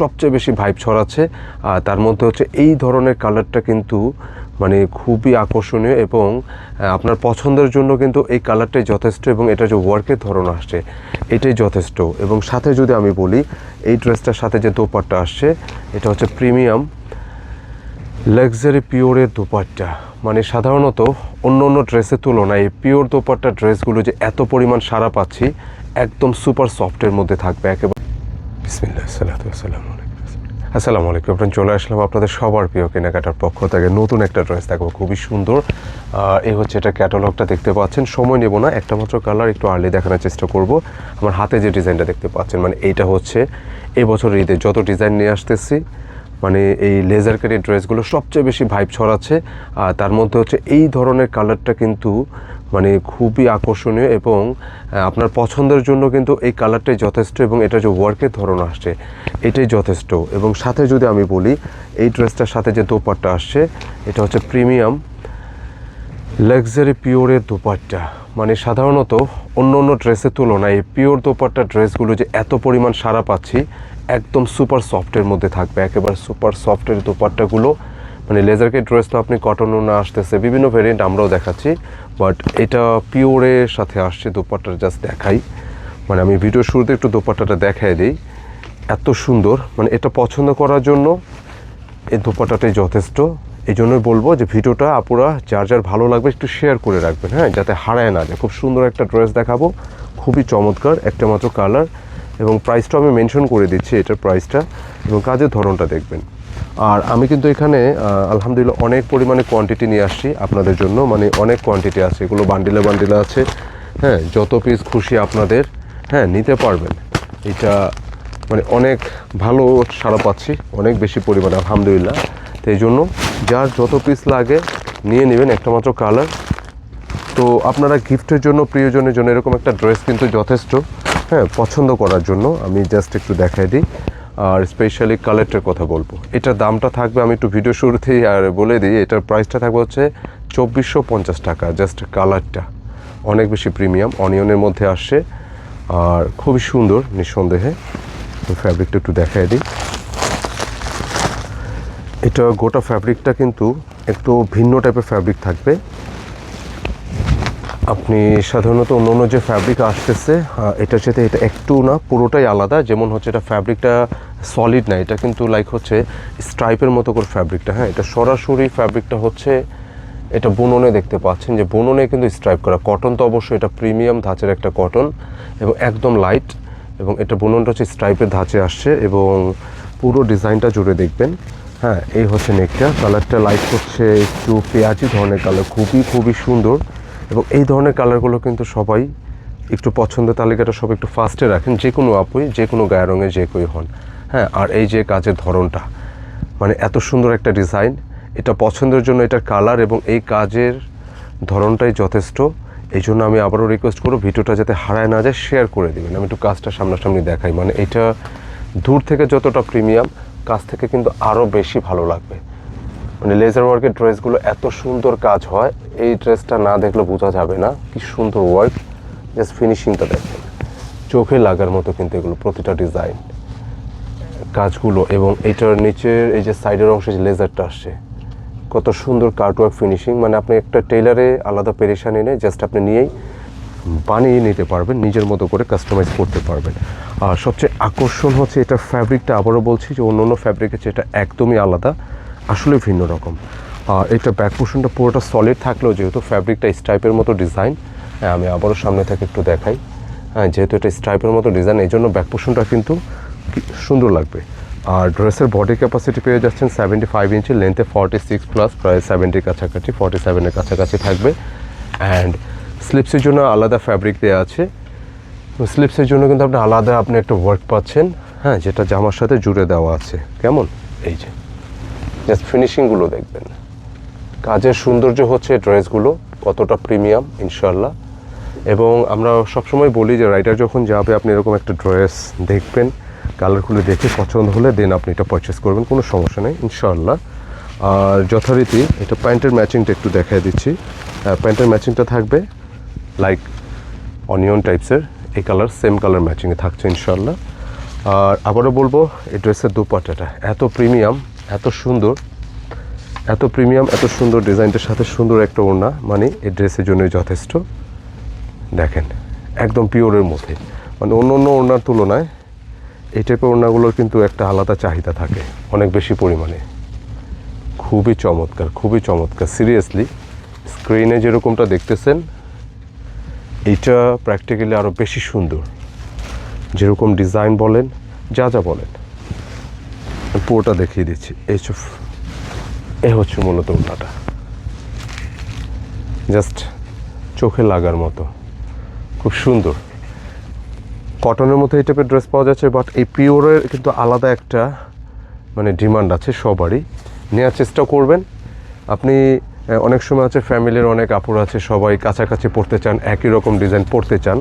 সবচেয়ে বেশি ভাইব ছড়াচ্ছে। আর তার মধ্যে হচ্ছে এই ধরনের কালারটা কিন্তু মানে খুবই আকর্ষণীয় এবং আপনার পছন্দের জন্য কিন্তু এই কালারটাই যথেষ্ট এবং এটা যে ওয়ার্কের ধরন আসছে এটাই যথেষ্ট। এবং সাথে যদি আমি বলি এই ড্রেসটার সাথে যে দোপাট্টা আসছে এটা হচ্ছে প্রিমিয়াম লাক্সারি পিওরের দোপাট্টা। মানে সাধারণত অন্য অন্য ড্রেসের তুলনায় এই পিওর দোপাট্টা ড্রেসগুলো যে এত পরিমাণ সাড়া পাচ্ছি, একদম সুপার সফটের মধ্যে থাকবে একেবারে। বিসমিল্লাহ সালাতু ওয়াসসালামু আলাইকুম। আসসালামু আলাইকুম। আপনার চলে আসলাম আপনাদের সবার প্রিয় কেনাকাটার পক্ষ থেকে নতুন একটা ড্রেস দেখবো, খুবই সুন্দর। এই হচ্ছে এটা ক্যাটালগটা দেখতে পাচ্ছেন। সময় নেব না, একটা মাত্র কালার একটু আর্লি দেখানোর চেষ্টা করব। আমার হাতে যে ডিজাইনটা দেখতে পাচ্ছেন মানে এইটা হচ্ছে এই বছর ঈদে যত ডিজাইন নিয়ে আসতেছি মানে এই লেজার কাটের ড্রেসগুলো সবচেয়ে বেশি ভাইব ছড়াচ্ছে। আর তার মধ্যে হচ্ছে এই ধরনের কালারটা কিন্তু মানে খুবই আকর্ষণীয় এবং আপনার পছন্দের জন্য কিন্তু এই কালারটাই যথেষ্ট এবং এটা যে ওয়ার্কের ধরন আসছে এটাই যথেষ্ট। এবং সাথে যদি আমি বলি এই ড্রেসটার সাথে যে দোপাট্টা আসছে এটা হচ্ছে প্রিমিয়াম লাক্সারি পিওরের দোপাট্টা। মানে সাধারণত অন্য অন্য ড্রেসের তুলনায় এই পিওর দোপাট্টা ড্রেসগুলো যে এত পরিমাণ সাড়া পাচ্ছি, একদম সুপার সফটের মধ্যে থাকবে একেবারে সুপার সফটের দোপাট্টাগুলো। মানে লেজার কাট ড্রেস তো আপনি কটনও না আসতেছে, বিভিন্ন ভেরিয়েন্ট আমরাও দেখাচ্ছি, বাট এটা পিওরের সাথে আসছে। দোপাট্টাটা জাস্ট দেখাই, মানে আমি ভিডিও শুরুতে একটু দোপাট্টাটা দেখাই দিই, এত সুন্দর। মানে এটা পছন্দ করার জন্য এই দোপাট্টাটাই যথেষ্ট। এই জন্যই বলবো যে ভিডিওটা আপুরা যার যার ভালো লাগবে একটু শেয়ার করে রাখবেন, হ্যাঁ, যাতে হারায় না যায়। খুব সুন্দর একটা ড্রেস দেখাবো, খুবই চমৎকার, একটা মাত্র কালার এবং প্রাইসটা আমি মেনশন করে দিচ্ছি এটার প্রাইসটা এবং কাজের ধরনটা দেখবেন। আর আমি কিন্তু এখানে আলহামদুলিল্লাহ অনেক পরিমাণে কোয়ান্টিটি নিয়ে আসছি আপনাদের জন্য, মানে অনেক কোয়ান্টিটি আছে, এগুলো বান্ডিলে বান্ডিলে আছে, হ্যাঁ, যত পিস খুশি আপনাদের হ্যাঁ নিতে পারবেন। এটা মানে অনেক ভালো সাড়া পাচ্ছি, অনেক বেশি পরিমাণে আলহামদুলিল্লাহ। তো এই জন্য যার যত পিস লাগে নিয়ে নেবেন, একটা মাত্র কালার। তো আপনারা গিফটের জন্য প্রিয়জনের জন্য এরকম একটা ড্রেস কিন্তু যথেষ্ট, হ্যাঁ, পছন্দ করার জন্য। আমি জাস্ট একটু দেখাই দিই আর স্পেশালি কালারটার কথা বলবো। এটার দামটা থাকবে, আমি একটু ভিডিও শুরুতেই আর বলে দিই, এটার প্রাইসটা থাকবে হচ্ছে 2450 টাকা। জাস্ট কালারটা অনেক বেশি প্রিমিয়াম, অনিয়নের মধ্যে আসছে আর খুবই সুন্দর নিঃসন্দেহে। ফ্যাব্রিকটা একটু দেখাই দিই। এটা গোটা ফ্যাব্রিকটা কিন্তু একটু ভিন্ন টাইপের ফ্যাব্রিক থাকবে। আপনি সাধারণত অন্য অন্য যে ফ্যাব্রিক আসতেছে এটার সাথে এটা একটু না, পুরোটাই আলাদা। যেমন হচ্ছে এটা ফ্যাব্রিকটা সলিড না, এটা কিন্তু লাইক হচ্ছে স্ট্রাইপের মতো করে ফ্যাব্রিকটা, হ্যাঁ, এটা সরাসরি ফ্যাব্রিকটা হচ্ছে এটা বুননে দেখতে পাচ্ছেন যে বুননে কিন্তু স্ট্রাইপ করা। কটন তো অবশ্যই এটা প্রিমিয়াম ধাঁচের একটা কটন এবং একদম লাইট, এবং এটা বুননটা হচ্ছে স্ট্রাইপের ধাঁচে আসছে এবং পুরো ডিজাইনটা জুড়ে দেখবেন। হ্যাঁ, এই হচ্ছে নেকটা, কালারটা লাইট হচ্ছে একটু পেঁয়াজি ধরনের কালার, খুবই খুবই সুন্দর। এবং এই ধরনের কালারগুলো কিন্তু সবাই একটু পছন্দের তালিকাটা সব একটু ফার্স্টে রাখেন, যে কোনো আপুই, যে কোনো গায়ে রঙে যে কেউ হন, হ্যাঁ। আর এই যে কাজের ধরনটা, মানে এত সুন্দর একটা ডিজাইন, এটা পছন্দের জন্য এটার কালার এবং এই কাজের ধরনটাই যথেষ্ট। এই জন্য আমি আবারও রিকোয়েস্ট করব ভিডিওটা যাতে হারায় না যায় শেয়ার করে দেবেন। আমি একটু কাজটা সামনাসামনি দেখাই, মানে এটা দূর থেকে যতটা প্রিমিয়াম, কাছ থেকে কিন্তু আরও বেশি ভালো লাগবে। মানে লেজার ওয়ার্কের ড্রেসগুলো এত সুন্দর কাজ হয়, এই ড্রেসটা না দেখলে বোঝা যাবে না কি সুন্দর ওয়ার্ক। জাস্ট ফিনিশিংটা দেখেন, চোখে লাগার মতো কিন্তু এগুলো প্রতিটা ডিজাইন কাজগুলো। এবং এটার নিচের এই যে সাইডের অংশে যে লেজারটা আসছে, কত সুন্দর কার্টওয়ার্ক ফিনিশিং। মানে আপনি একটা টেইলারে আলাদা পেরেশানি নেই, জাস্ট আপনি নিয়েই বানিয়ে নিতে পারবেন, নিজের মতো করে কাস্টমাইজ করতে পারবেন। আর সবচেয়ে আকর্ষণ হচ্ছে এটার ফ্যাব্রিকটা, আবারও বলছি যে অন্য অন্য ফ্যাব্রিকের চেয়ে এটা একদমই আলাদা, আসলে ভিন্ন রকম। আর এটা ব্যাক পোর্শনটা পুরোটা সলিড থাকলেও যেহেতু ফ্যাব্রিকটা স্ট্রাইপের মতো ডিজাইন, হ্যাঁ, আমি আবারও সামনে থেকে একটু দেখাই, হ্যাঁ, যেহেতু এটা স্ট্রাইপের মতো ডিজাইন এই জন্য ব্যাক পোর্শনটা কিন্তু সুন্দর লাগবে। আর ড্রেসের বডি ক্যাপাসিটি পেয়ে যাচ্ছেন 75 ইঞ্চি, লেন্থে 46 প্লাস, প্রায় 70 কাছাকাছি, 47-এর কাছাকাছি থাকবে। অ্যান্ড স্লিপসের জন্য আলাদা ফ্যাব্রিক দেওয়া আছে, স্লিপসের জন্য কিন্তু আপনি আলাদা আপনি একটা ওয়ার্ক পাচ্ছেন, হ্যাঁ, যেটা জামার সাথে জুড়ে দেওয়া আছে। কেমন, এই যে জাস্ট ফিনিশিংগুলো দেখবেন, কাজের সৌন্দর্য হচ্ছে ড্রেসগুলো কতটা প্রিমিয়াম ইনশাল্লাহ। এবং আমরা সবসময় বলি যে রাইডার যখন যাবে আপনি এরকম একটা ড্রেস দেখবেন, কালারগুলো দেখে পছন্দ হলে দেন আপনি এটা পারচেস করবেন, কোনো সমস্যা নেই ইনশাল্লাহ। আর যথারীতি এটা প্যান্টের ম্যাচিংটা একটু দেখাই দিচ্ছি। প্যান্টের ম্যাচিংটা থাকবে লাইক অনিয়ন টাইপসের, এই কালার সেম কালার ম্যাচিংয়ে থাকছে ইনশাল্লাহ। আর আবারও বলবো এই ড্রেসের দোপাট্টাটা এত প্রিমিয়াম, এত সুন্দর, এত প্রিমিয়াম, এত সুন্দর ডিজাইনটার সাথে সুন্দর একটা ওড়না, মানে এই ড্রেসের জন্যই যথেষ্ট। দেখেন একদম পিওরের মধ্যে, মানে অন্য অন্য ওড়নার তুলনায় এই টাইপের ওড়নাগুলোর কিন্তু একটা আলাদা চাহিদা থাকে অনেক বেশি পরিমাণে। খুবই চমৎকার, খুবই চমৎকার। সিরিয়াসলি স্ক্রিনে যেরকমটা দেখতেছেন এইটা প্র্যাকটিক্যালি আরও বেশি সুন্দর, যেরকম ডিজাইন বলেন, যা যা বলেন। পুরোটা দেখিয়ে দিচ্ছি। এ হচ্ছে মূলত ওড়নাটা, জাস্ট চোখে লাগার মতো, খুব সুন্দর। কটনের মধ্যে এই টাইপের ড্রেস পাওয়া যাচ্ছে, বাট এই পিওরের কিন্তু আলাদা একটা মানে ডিমান্ড আছে সবারই। নেওয়ার চেষ্টা করবেন। আপনি অনেক সময় আছে ফ্যামিলির অনেক আপুরা আছে, সবাই কাছাকাছি পড়তে চান, একই রকম ডিজাইন পড়তে চান,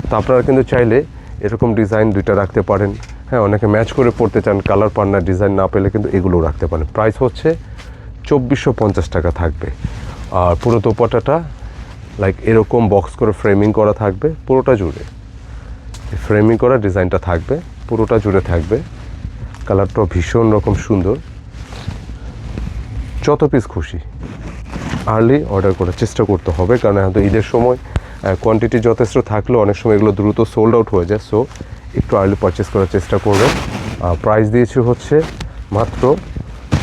তো আপনারা কিন্তু চাইলে এরকম ডিজাইন দুইটা রাখতে পারেন। হ্যাঁ, অনেকে ম্যাচ করে পড়তে চান, কালার পান না, ডিজাইন না পেলে কিন্তু এগুলো রাখতে পারেন। প্রাইস হচ্ছে 2450 টাকা থাকবে। আর পুরো দোপাট্টাটা লাইক এরকম বক্স করে ফ্রেমিং করা থাকবে পুরোটা জুড়ে, ফ্রেমিং করা ডিজাইনটা থাকবে পুরোটা জুড়ে থাকবে। কালারটাও ভীষণ রকম সুন্দর। যত পিস খুশি আর্লি অর্ডার করার চেষ্টা করতে হবে, কারণ হয়তো ঈদের সময় কোয়ান্টিটি যথেষ্ট থাকলেও অনেক সময় এগুলো দ্রুত সোল্ড আউট হয়ে যায়। সো একটু আর্লি পারচেস করার চেষ্টা করবেন। প্রাইস দিয়েছি হচ্ছে মাত্র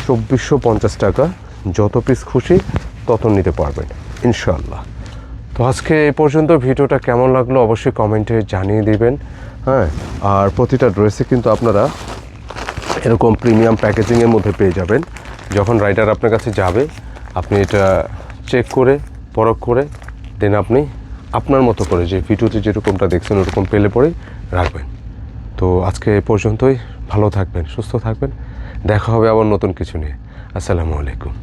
2450 টাকা। যত পিস খুশি তত নিতে পারবেন ইনশাআল্লাহ। তো আজকে এই পর্যন্ত। ভিডিওটা কেমন লাগলো অবশ্যই কমেন্টে জানিয়ে দিবেন। হ্যাঁ, আর প্রতিটা ড্রেসে কিন্তু আপনারা এরকম প্রিমিয়াম প্যাকেজিংয়ের মধ্যে পেয়ে যাবেন। যখন রাইডার আপনার কাছে যাবে, আপনি এটা চেক করে পরখ করে দেন আপনি আপনার মতো করে যে ভিডিওতে যেরকমটা দেখছেন ওরকম পেলে পরেই রাখবেন। তো আজকে এই পর্যন্তই। ভালো থাকবেন, সুস্থ থাকবেন। দেখা হবে আবার নতুন কিছু নিয়ে। আসসালামু আলাইকুম।